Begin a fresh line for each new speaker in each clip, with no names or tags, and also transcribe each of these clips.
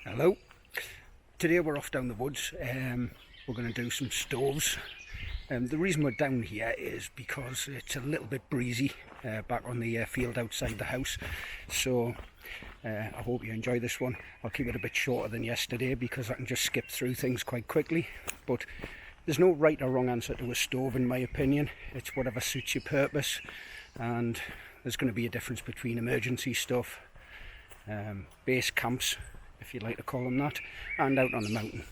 Hello. Today we're off down the woods. We're going to do some stoves. The reason we're down here is because it's a little bit breezy back on the field outside the house. So I hope you enjoy this one. I'll keep it a bit shorter than yesterday because I can just skip through things quite quickly. But there's no right or wrong answer to a stove in my opinion. It's whatever suits your purpose, and there's going to be a difference between emergency stuff, base camps, if you'd like to call them that, and out on the mountain.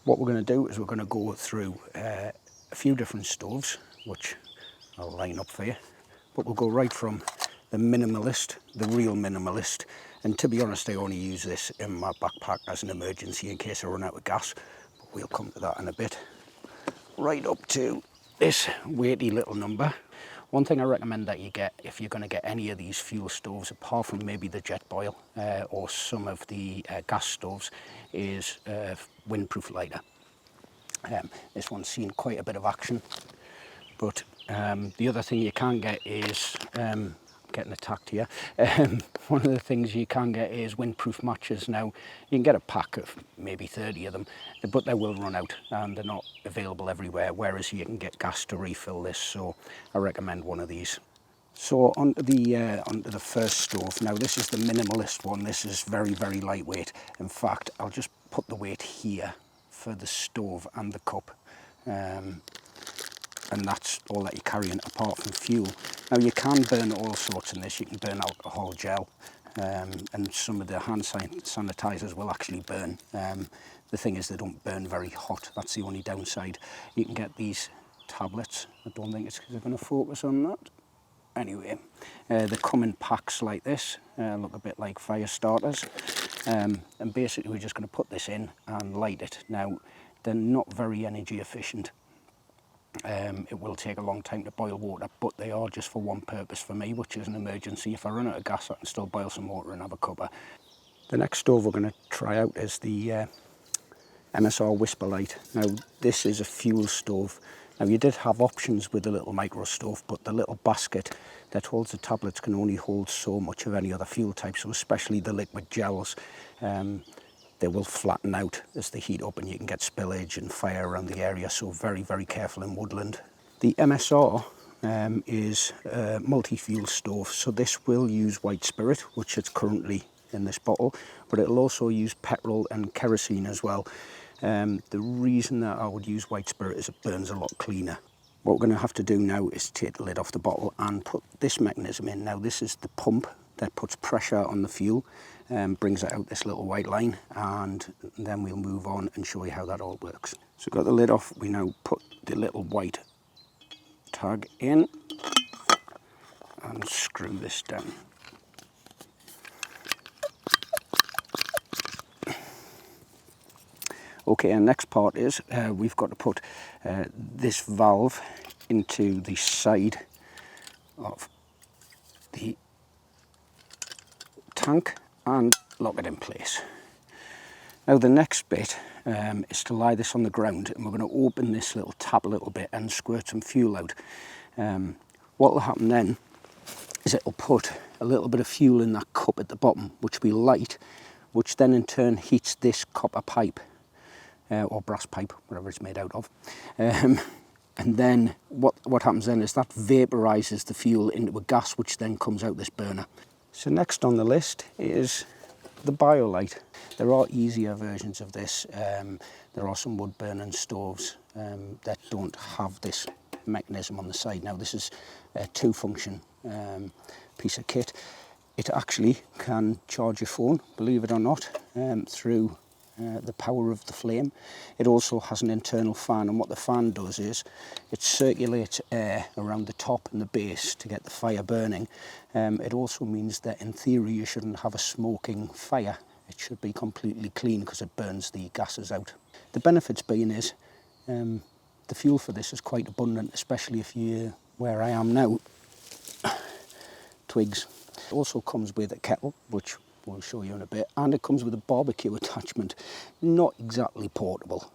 What we're going to do is we're going to go through a few different stoves, which I'll line up for you, but we'll go right from the minimalist, the real minimalist, and to be honest I only use this in my backpack as an emergency in case I run out of gas, but we'll come to that in a bit, right up to this weighty little number. One thing I recommend that you get if you're going to get any of these fuel stoves, apart from maybe the Jetboil or some of the gas stoves, is a windproof lighter. This one's seen quite a bit of action, but the other thing you can get is, getting attacked here, one of the things you can get is windproof matches. Now you can get a pack of maybe 30 of them, but they will run out and they're not available everywhere, whereas you can get gas to refill this, so I recommend one of these. So onto the first stove. Now this is the minimalist one. This is very, very lightweight. In fact, I'll just put the weight here for the stove and the cup, and that's all that you're carrying apart from fuel. Now you can burn all sorts in this. You can burn alcohol gel, and some of the hand sanitizers will actually burn. The thing is they don't burn very hot. That's the only downside. You can get these tablets. I don't think it's because they're going to focus on that. Anyway, they come in packs like this, look a bit like fire starters, and basically we're just going to put this in and light it. Now they're not very energy efficient. It will take a long time to boil water, but they are just for one purpose for me, which is an emergency. If I run out of gas, I can still boil some water and have a cuppa. The next stove we're going to try out is the MSR whisperlight. Now this is a fuel stove. Now you did have options with the little micro stove, but the little basket that holds the tablets can only hold so much of any other fuel type, so especially the liquid gels. They will flatten out as they heat up and you can get spillage and fire around the area, so very, very careful in woodland. The MSR is a multi-fuel stove, so this will use white spirit, which is currently in this bottle, but it'll also use petrol and kerosene as well. The reason that I would use white spirit is it burns a lot cleaner. What we're going to have to do now is take the lid off the bottle and put this mechanism in. Now this is the pump that puts pressure on the fuel, brings it out this little white line, and then we'll move on and show you how that all works. So we've got the lid off, we now put the little white tag in and screw this down. Okay, and next part is we've got to put this valve into the side of the tank and lock it in place. Now the next bit is to lie this on the ground, and we're going to open this little tap a little bit and squirt some fuel out. What will happen then is it will put a little bit of fuel in that cup at the bottom, which we light, which then in turn heats this copper pipe. Or brass pipe, whatever it's made out of. And then what happens then is that vaporizes the fuel into a gas, which then comes out this burner. So next on the list is the Biolite. There are easier versions of this. There are some wood burning stoves that don't have this mechanism on the side. Now this is a two-function piece of kit. It actually can charge your phone, believe it or not, through the power of the flame. It also has an internal fan, and what the fan does is it circulates air around the top and the base to get the fire burning. It also means that in theory you shouldn't have a smoking fire. It should be completely clean because it burns the gases out. The benefits being is the fuel for this is quite abundant, especially if you're where I am now, twigs. It also comes with a kettle, which we'll show you in a bit, and it comes with a barbecue attachment. Not exactly portable.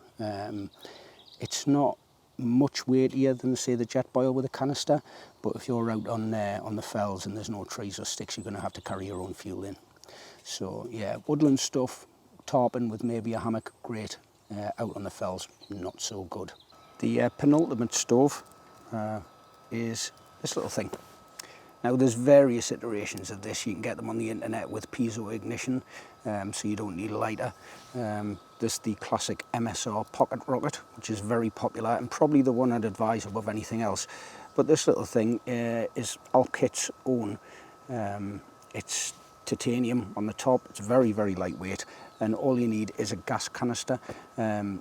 It's not much weightier than, say, the Jetboil with a canister, but if you're out on the fells and there's no trees or sticks, you're going to have to carry your own fuel in. So yeah, woodland stuff, tarping with maybe a hammock, great. Out on the fells, not so good. The penultimate stove is this little thing. Now there's various iterations of this. You can get them on the internet with piezo ignition, so you don't need a lighter. There's the classic MSR pocket rocket, which is very popular and probably the one I'd advise above anything else. But this little thing is Alkit's own. It's titanium on the top. It's very, very lightweight, and all you need is a gas canister.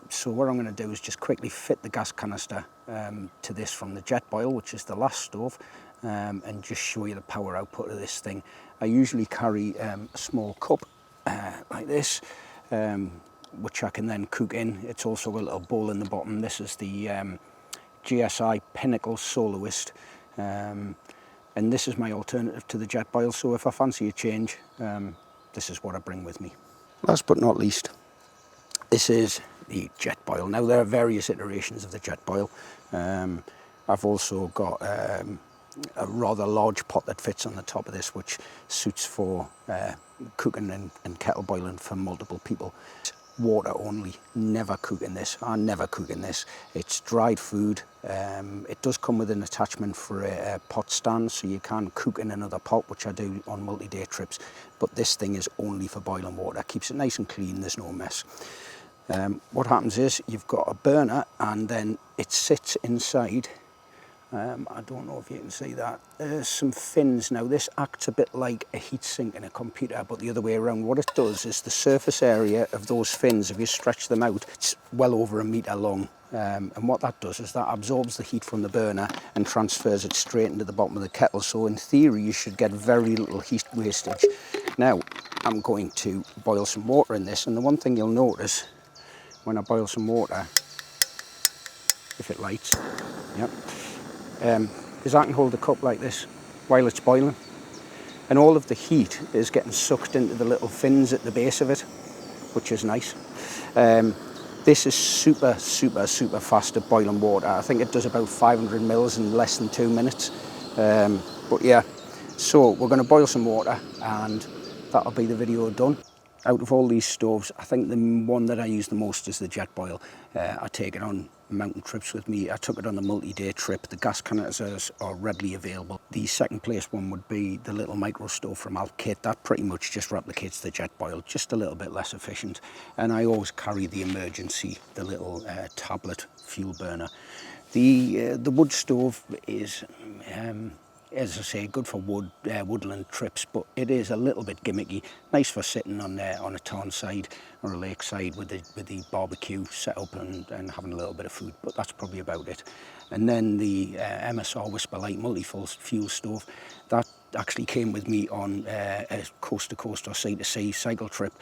So what I'm going to do is just quickly fit the gas canister to this from the Jetboil, which is the last stove, and just show you the power output of this thing. I usually carry a small cup like this, which I can then cook in. It's also got a little bowl in the bottom. This is the GSI Pinnacle Soloist. And this is my alternative to the Jetboil, so if I fancy a change, this is what I bring with me. Last but not least, this is the Jetboil. Now there are various iterations of the Jetboil. I've also got a rather large pot that fits on the top of this, which suits for cooking and kettle boiling for multiple people. Water only, never cook in this. I never cook in this. It's dried food. It does come with an attachment for a pot stand, so you can cook in another pot, which I do on multi-day trips. But this thing is only for boiling water. Keeps it nice and clean, there's no mess. What happens is you've got a burner and then it sits inside. I don't know if you can see that. There's some fins. Now this acts a bit like a heat sink in a computer, but the other way around. What it does is the surface area of those fins, if you stretch them out, it's well over 1 metre long. And what that does is that absorbs the heat from the burner and transfers it straight into the bottom of the kettle. So in theory, you should get very little heat wastage. Now, I'm going to boil some water in this, and the one thing you'll notice when I boil some water, if it lights, yep, is I can hold the cup like this while it's boiling, and all of the heat is getting sucked into the little fins at the base of it, which is nice. This is super fast at boiling water. I think it does about 500 mils in less than 2 minutes. But yeah, so we're going to boil some water and that'll be the video done. Out of all these stoves, I think the one that I use the most is the Jetboil. I take it on mountain trips with me. I took it on the multi-day trip. The gas canisters are readily available. The second place one would be the little micro stove from Alkit. That pretty much just replicates the Jetboil, just a little bit less efficient. And I always carry the emergency, the little tablet fuel burner. The wood stove is, as I say, good for woodland trips, but it is a little bit gimmicky. Nice for sitting on a tarn side or a lake side with the barbecue set up and having a little bit of food, but that's probably about it. And then the MSR whisperlight multi-fuel stove, that actually came with me on a coast-to-coast or sea-to-sea cycle trip,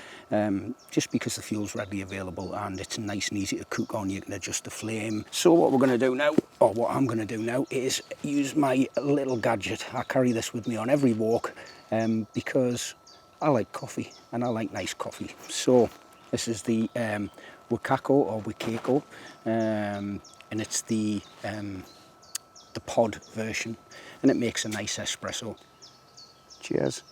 just because the fuel's readily available and it's nice and easy to cook on. You can adjust the flame. So what we're going to do now, or what I'm going to do now, is use my little gadget. I carry this with me on every walk because I like coffee and I like nice coffee. So this is the Wikako or Wikako, and it's the pod version, and it makes a nice espresso. Cheers.